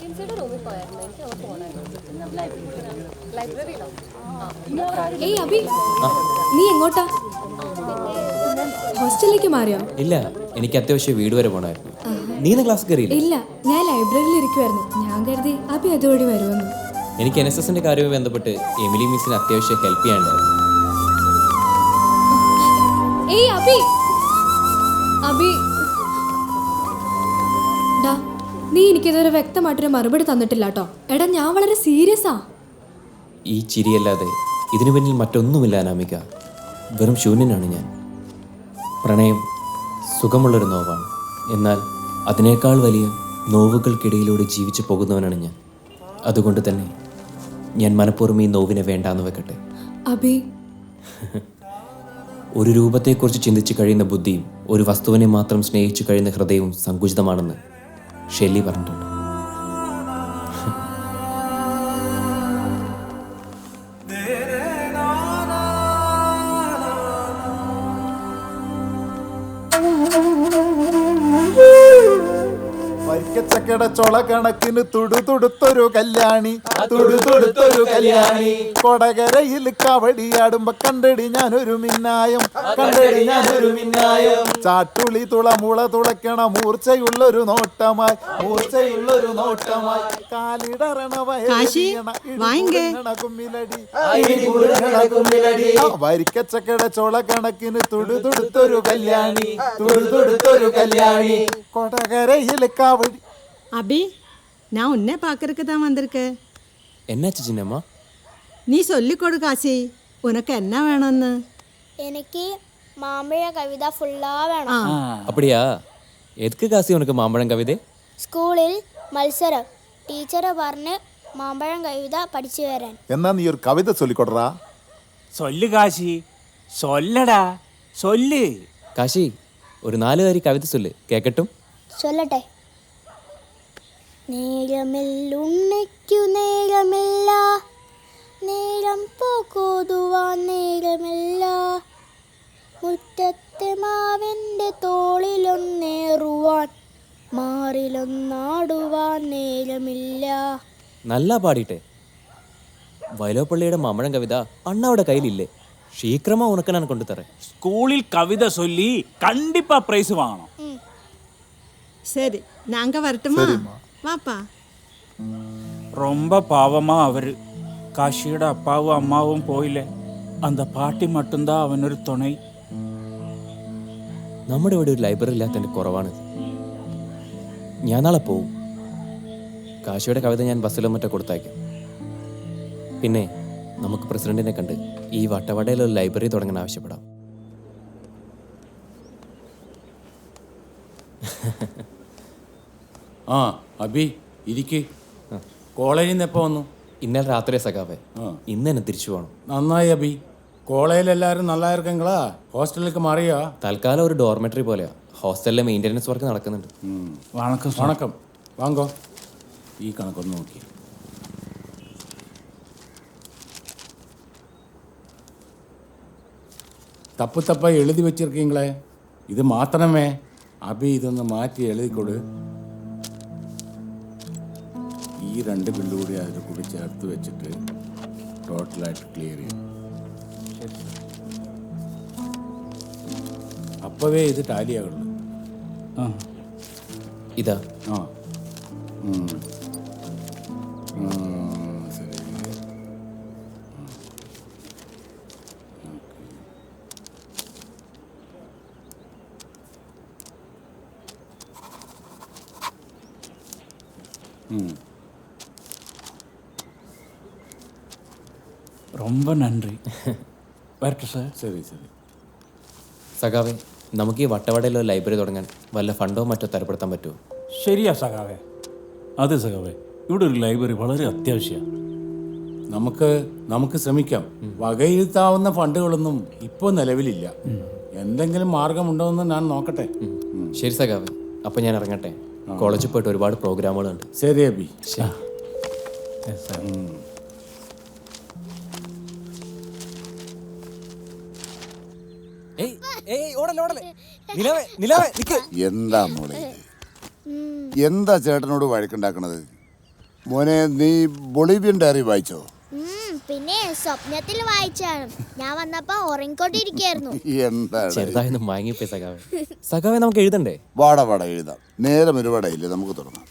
വേക്കൻസിയുടെ റൂമിൽ പോയായിരുന്നു. എനിക്ക് അവിടെ പോകണമായിരുന്നു. ലൈബ്രറിയിലോ? ഏയ് അബി, നീ എങ്ങോട്ടാ? ഹോസ്റ്റലിലേക്ക് മാറിയോ? ഇല്ല, എനിക്ക് അത്യാവശ്യം വീട് വരെ പോകണമായിരുന്നു. നീ ഇന്ന് ക്ലാസ് കയറിയില്ല? ഇല്ല, ഞാൻ ലൈബ്രറിയിൽ ഇരിക്കുമായിരുന്നു. ഞാൻ കരുതി അബി അതുവഴി വരുമെന്ന്. എനിക്ക് NSSന്റെ കാര്യവുമായി ബന്ധപ്പെട്ട് എമിലി മിസ്സിന് അത്യാവശ്യം ഹെൽപ്പ് ചെയ്യാനുണ്ടായിരുന്നു. ഏയ് അബി, അബി ഡാ, നീ എനിക്കിതുവരെ വ്യക്തമായിട്ടൊരു മറുപടി തന്നിട്ടില്ല കേട്ടോ. എടാ, ഞാൻ വളരെ സീരിയസാ. ഈ ചിരിയല്ലാതെ ഇതിനു പിന്നിൽ മറ്റൊന്നുമില്ല അനാമിക. വെറും ശൂന്യനാണ് ഞാൻ. പ്രണയം സുഖമുള്ളൊരു നോവാണ്. എന്നാൽ അതിനേക്കാൾ വലിയ നോവുകൾക്കിടയിലൂടെ ജീവിച്ചു പോകുന്നവനാണ് ഞാൻ. അതുകൊണ്ട് തന്നെ ഞാൻ മനഃപൂർവ്വം ഈ നോവിനെ വേണ്ടാന്ന് വെക്കട്ടെ. അബി, ഒരു രൂപത്തെക്കുറിച്ച് ചിന്തിച്ച് കഴിയുന്ന ബുദ്ധിയും ഒരു വസ്തുവിനെ മാത്രം സ്നേഹിച്ചു കഴിയുന്ന ഹൃദയവും സങ്കുചിതമാണെന്ന് ഷെല്ലി പറഞ്ഞിട്ടുണ്ട്. ചക്കട ചൊള കണക്കിന് തുടുതുടുത്തൊരു കല്യാണി, തുടുതുടുത്തൊരു കല്യാണി. കൊടകരയിൽ കവടിയാടുമ്പോ കണ്ടടി ഞാനൊരു മിന്നായം, കണ്ടടി ഞാനൊരു മിന്നായം. ചാട്ടുളി തുളമുള തുളയ്ക്കണ മൂർച്ചയുള്ളൊരു നോട്ടമായി, മൂർച്ചയുള്ളൊരു നോട്ടമായി. കാലിടറണ കുമ്മിലടി, വരിക്കച്ചക്കട ചൊള കണക്കിന് തുടുതുടുത്തൊരു കല്യാണി, തുടുതുടുത്തൊരു കല്യാണി. കൊടകരയിൽ കവടി. அபி, நான் உன்னை பார்க்கறதுக்கு தான் வந்திருக்கேன். എന്നാச்சு ചിന്നമ്മ? நீ சொல்லிக் கொடு காசி, உனக்கு என்ன வேணும்னு. എനിക്ക് മാമ്പഴ കവിത ഫുള്ളാ വേണം. அப்படியா? எதுக்கு காசி உனக்கு மாம்பழம் கவிதை? സ്കൂളിൽ മത്സരം, ടീച്ചർ പറഞ്ഞ് മാമ്പഴം കവിത പഠിച്ചു വരാൻ. എന്നാ നീ ഒരു കവിത ചൊല്ലിക്കൊടറാ. சொல்லு காசி, சொல்லடா சொல்லு. കാശി, ഒരു 4 വരി കവിത ചൊല്ല്, കേക്കട്ടും. ചൊല്ലട്ടെ. നേരമില്ലുണ്ണയ്ക്കു നേരമില്ല, നേരം പോകോതുവാൻ നേരമില്ല, മുറ്റത്തെ മാവിൻ്റെ തോളിലൊന്നേറുവാൻ മാറിലൊന്നാടുവാൻ നേരമില്ല. നല്ല പാടിട്ടെ. വയലോപ്പള്ളിയുടെ മാമ്പഴം കവിത അണ്ണവിടെ കയ്യിലില്ലേ? ശീക്രമാ ഉനക്ക് ഞാൻ കൊണ്ടുതരേ. ஸ்கூலில் கவிதை சொல்லி கண்டிப்பா பிரைஸ் வாங்கணும். சரி, நாங்க வரட்டுமா? வாப்பா. ரொம்ப பாவமா அவரு. காஷியோட அப்பாவும் அம்மாவும் போயில. அந்த பாட்டி மட்டும்தான் அவனொரு துணை. നമ്മുടെ ഇവിടെ ഒരു ലൈബ്രറി ഇല്ലാത്തതിൻ്റെ കുറവാണ്. ഞാൻ നാളെ പോവും. കാശിയുടെ കവിത ഞാൻ ബസ്സിലോ മറ്റോ കൊടുത്തയക്കാം. പിന്നെ നമുക്ക് പ്രസിഡന്റിനെ കണ്ട് ഈ വട്ടവടയിലൊരു ലൈബ്രറി തുടങ്ങാൻ ആവശ്യപ്പെടാം. ആ അബി, ഇരിക്ക്. കോളേജിൽ നിന്ന് എപ്പോൾ വന്നു? ഇന്നലെ രാത്രി സഖാവേ. ഇന്ന് തന്നെ തിരിച്ചു പോകണം. നന്നായി അബി. കോളേജിൽ എല്ലാവരും നല്ലാ ഇരിക്കങ്ങളാ? ഹോസ്റ്റലിലേക്ക് മാറിയാ? തൽക്കാലം ഒരു ഡോർമെറ്ററി പോലെയാ. ഹോസ്റ്റലിലെ മെയിൻ്റെനൻസ് വർക്ക് നടക്കുന്നുണ്ട്. வணக்கம் சார். വണക്കം. വാങ്ങോ. ഈ കണക്കൊന്ന് നോക്കി. തപ്പ് തപ്പായി എഴുതി വെച്ചിരിക്കീങ്ങളെ. ഇത് മാത്രമേ അബി ഇതൊന്ന് മാറ്റി എഴുതിക്കൊടു. ഈ 2 ബില്ല് കൂടി അതിൽ കൂടി ചേർത്ത് വെച്ചിട്ട് ടോട്ടലായിട്ട് ക്ലിയർ ചെയ്യും. അപ്പവേ ഇത് ടാലിയാകുള്ളൂ. ഇതാ. ആ ശരി. ரொம்ப நன்றி. வரட்டும் சார். ശരി ശരി. സഖാവേ, നമുക്ക് ഈ വട്ടവടയിലോ ലൈബ്രറി തുടങ്ങാൻ വല്ല ഫണ്ടോ മറ്റോ തരപ്പെടുത്താൻ പറ്റുമോ? ശരിയാ സഖാവേ. അതെ സഖാവേ, ഇവിടെ ഒരു ലൈബ്രറി വളരെ അത്യാവശ്യമാണ്. നമുക്ക് ശ്രമിക്കാം. വകയിരുത്താവുന്ന ഫണ്ടുകളൊന്നും ഇപ്പോൾ നിലവിലില്ല. എന്തെങ്കിലും മാർഗമുണ്ടോയെന്ന് ഞാൻ നോക്കട്ടെ. ശരി സഖാവേ, അപ്പം ഞാൻ ഇറങ്ങട്ടെ. കോളേജിൽ പോയിട്ട് ഒരുപാട് പ്രോഗ്രാമുകളുണ്ട്. ശരി അബി. എന്താ മോളെ, എന്താ ചേട്ടനോട് വഴക്കുണ്ടാക്കണത്? മോനെ നീ ബൊളീവിയൻ ഡയറി വായിച്ചോ? പിന്നെ സ്വപ്നത്തിൽ വായിച്ചാണ്. ഞാൻ വന്നപ്പോ ഉറങ്ങിക്കൊണ്ടിരിക്കായിരുന്നു. എന്താണ് ചെറുതായൊന്നും വാങ്ങിപ്പോയി സഖാവേ. സഖാവേ നമുക്ക് എഴുതണ്ടേ? വാട എഴുതാം. നേരം ഒരുപാടായില്ലേ, നമുക്ക് തുടങ്ങാം.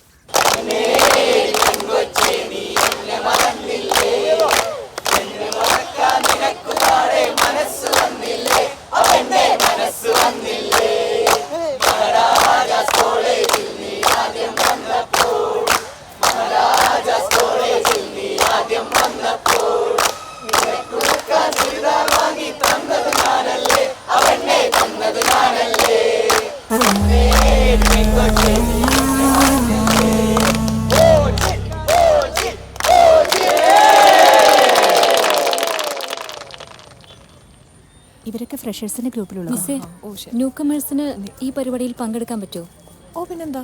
ഇവരൊക്കെ ഫ്രഷേഴ്സിന്റെ ഗ്രൂപ്പിലുള്ള ന്യൂ കമേഴ്സിന് ഈ പരിപാടിയിൽ പങ്കെടുക്കാൻ പറ്റുമോ? ഓ പിന്നെന്താ,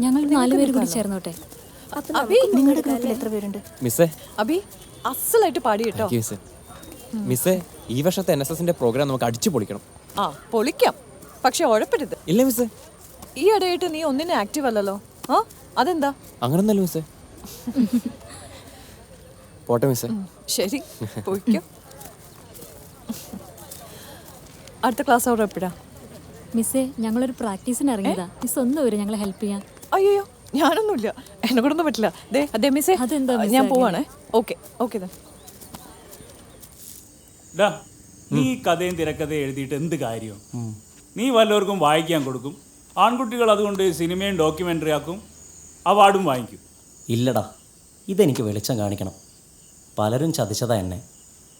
ഞങ്ങൾ 4 പേര് കൂടി ചേർന്നോട്ടെ. അബി നിങ്ങളുടെ ഗ്രൂപ്പിൽ എത്ര പേരുണ്ട്? മിസ്സേ, അബി അസലായിട്ട് പാടി കേട്ടോ. താങ്ക് യു മിസ്സേ. മിസ്സേ, ഈ വർഷത്തെ NSSന്റെ പ്രോഗ്രാം നമുക്ക് അടിച്ചു പൊളിക്കണം. ആ പൊളിക്കാം, പക്ഷെ ഉഴപ്പരുത്. ഇല്ല മിസ്സേ. ഈ ഇടയായിട്ട് നീ ഒന്നിനും ആക്റ്റീവ് അല്ലല്ലോ. ആ അതെന്താ? അങ്ങനൊന്നല്ല മിസ്സേ. പോട്ടെ മിസ്സേ. ശരി പോയിക്കോ. അടുത്ത ക്ലാസ് അവിടെ എപ്പോഴാ? മിസ്സേ, ഞങ്ങളൊരു പ്രാക്ടീസിന് ഇറങ്ങിയതാ. മിസ് ഒന്ന് വരും ഞങ്ങളെ ഹെൽപ്പ് ചെയ്യാൻ. അയ്യോ ഞാനൊന്നുമില്ല, എന്നെ കൊണ്ടൊന്നും പറ്റില്ല. അതെ മിസ്സേ, അതെന്താ മിസ്സേ ഞാൻ പോവാണേ. ഓക്കെ ഓക്കെ നീ കഥയും തിരക്കഥയും എഴുതിയിട്ട് എന്ത് കാര്യം? നീ വല്ലവർക്കും വായിക്കാൻ കൊടുക്കും, ആൺകുട്ടികൾ അതുകൊണ്ട് സിനിമയും ഡോക്യുമെൻ്ററി ആക്കും, അവാർഡും വാങ്ങിക്കും. ഇല്ലടാ, ഇതെനിക്ക് വെളിച്ചം കാണിക്കണം. പലരും ചതിച്ചതാ എന്നെ.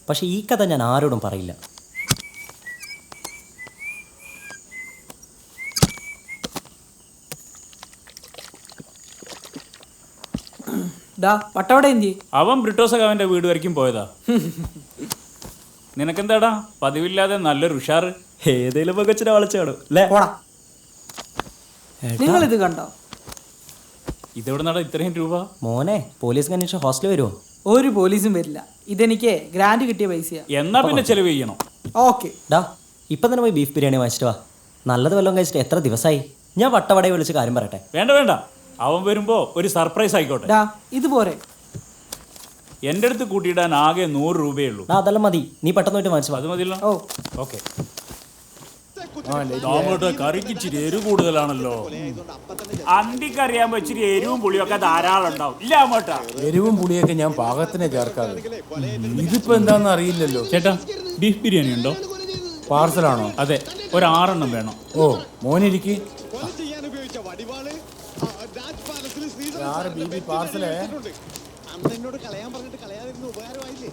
പക്ഷെ ഈ കഥ ഞാൻ ആരോടും പറയില്ല. അവൻ ബ്രിട്ടോസഖാവിൻ്റെ വീട് വരയ്ക്കും പോയതാ. നിനക്കെന്താടാ പതിവില്ലാതെ നല്ലൊരു ഉഷാറ്? ഏതേലും കൊച്ചിനെ വളച്ചാടും. നിങ്ങൾ ഇത് കണ്ടോ? ഇതെവിടെ നടാ ഇത്രയും രൂപ? മോനെ, പോലീസ് അന്വേഷിച്ച് ഹോസ്റ്റലിൽ വരുമോ? ഒരു പോലീസും വരില്ല. ഇതെനിക്ക് ഗ്രാൻഡ് കിട്ടിയ പൈസയാ. എന്നാ പിന്നെ ചെലവ് ചെയ്യണം. ഓക്കെ ഇപ്പം തന്നെ പോയി ബീഫ് ബിരിയാണി വാങ്ങിച്ചിട്ട് വാ. നല്ലത് വല്ലതും കഴിച്ചിട്ട് എത്ര ദിവസമായി? ഞാൻ വട്ടവടയെ വിളിച്ച് കാര്യം പറയട്ടെ? വേണ്ട, അവൻ വരുമ്പോ ഒരു സർപ്രൈസ് ആയിക്കോട്ടെ. ഇത് പോരെ? എൻ്റെ അടുത്ത് കൂട്ടിയിടാൻ ആകെ 100 രൂപയേ ഉള്ളൂ. അതെല്ലാം മതി, നീ പെട്ടെന്ന് പോയിട്ട് വാങ്ങിച്ചു. അത് മതിയല്ലോ. ഓക്കെ. കറിക്ക് ഇച്ചിരി എരിവ് കൂടുതലാണല്ലോ. അണ്ടിക്കറിയാകുമ്പോ ഇച്ചിരി എരിവും പുളിയൊക്കെ ധാരാളം ഉണ്ടാവും. ഇല്ല അങ്ങോട്ടാ, എരിവും പുളിയൊക്കെ ഞാൻ പാകത്തിനെ ചേർക്കാതെ. ഇതിപ്പോ എന്താന്ന് അറിയില്ലല്ലോ. ചേട്ടാ, ബീഫ് ബിരിയാണി ഉണ്ടോ? പാർസലാണോ? അതെ, ഒരു 6 എണ്ണം വേണം. ഓ മോനിരിക്കി. പാർസലേ എന്നോട് കളയാൻ പറഞ്ഞിട്ട് കളയാതിരുന്ന ഉപകാരമായില്ലേ?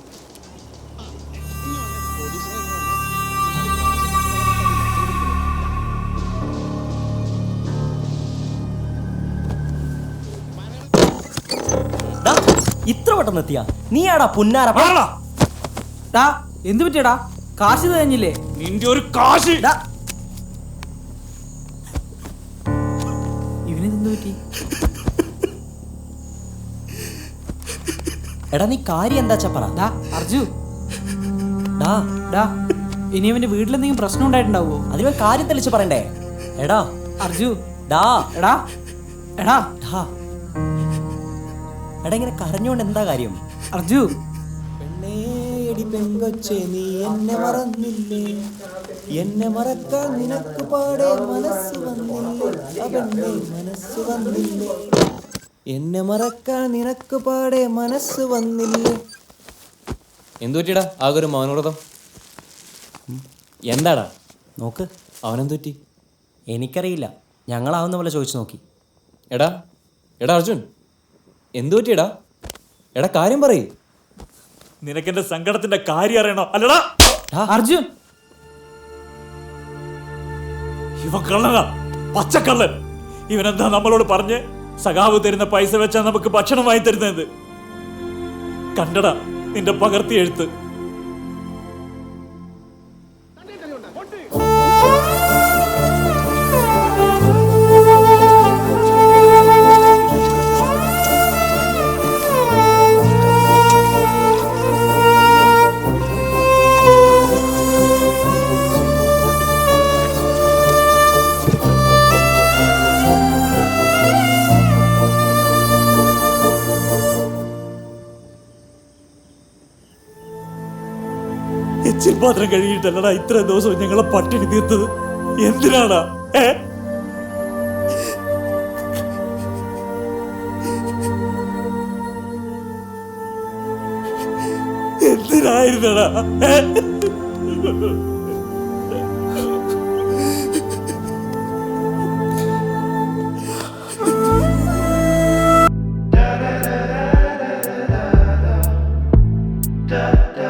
ഇത്ര പെട്ടെന്ന് എത്തിയാ? നീയാടാ പുന്നാര. എന്ത് പറ്റിയടാ? കാശ് തന്നില്ലേ? നിന്റെ ഒരു കാശ്. ഇവനെന്ത് പറ്റി? എടാ നീ കാര്യം എന്താ പറ. അർജു, ഇനി അവന്റെ വീട്ടിലെന്തെങ്കിലും പ്രശ്നം ഉണ്ടായിട്ടുണ്ടാവോ? അതിന് കാര്യം തെളിച്ച് പറയണ്ടേ? എടാ അർജു, എടാ എടാ എടാ എടാ ഇങ്ങനെ കരഞ്ഞോണ്ട് എന്താ കാര്യം? അർജു, നീ എന്നെ മറന്നില്ലേ? എന്നെ മറക്കാൻ നിനക്ക് പാടെ മനസ്സ് വന്നില്ലേ? മനസ്സ് വന്നില്ലേ? എന്നെ മറക്കാൻ നിനക്ക് പാടെ മനസ്സ് വന്നില്ലേ? എന്തു പറ്റിയടാ ആകെ ഒരു മൗനവ്രതം? എന്താടാ? നോക്ക്, അവനെന്തു പറ്റി? എനിക്കറിയില്ല. ഞങ്ങളാവുന്ന പോലെ ചോദിച്ചു നോക്കി. എടാ അർജുൻ, എന്തു പറ്റിയടാ? എടാ കാര്യം പറയ്. നിനക്കെന്റെ സങ്കടത്തിന്റെ കാര്യം അറിയണോ? അല്ലടാ അർജുൻ, ഇവ കള്ളനാ, പച്ചക്കള്ളൻ. ഇവനെന്താ നമ്മളോട് പറഞ്ഞ് സഖാവ് തരുന്ന പൈസ വെച്ചാ നമുക്ക് ഭക്ഷണം വാങ്ങി തരുന്നത്? കണ്ടടാ നിന്റെ പകർത്തി എഴുത്ത്. പാത്രം കഴുകിയിട്ടല്ലടാ ഇത്ര ദിവസവും ഞങ്ങളെ പട്ടിണി തീർത്തത്. എന്തിനാടാ? എന്തിനായിരുന്നടാ? Da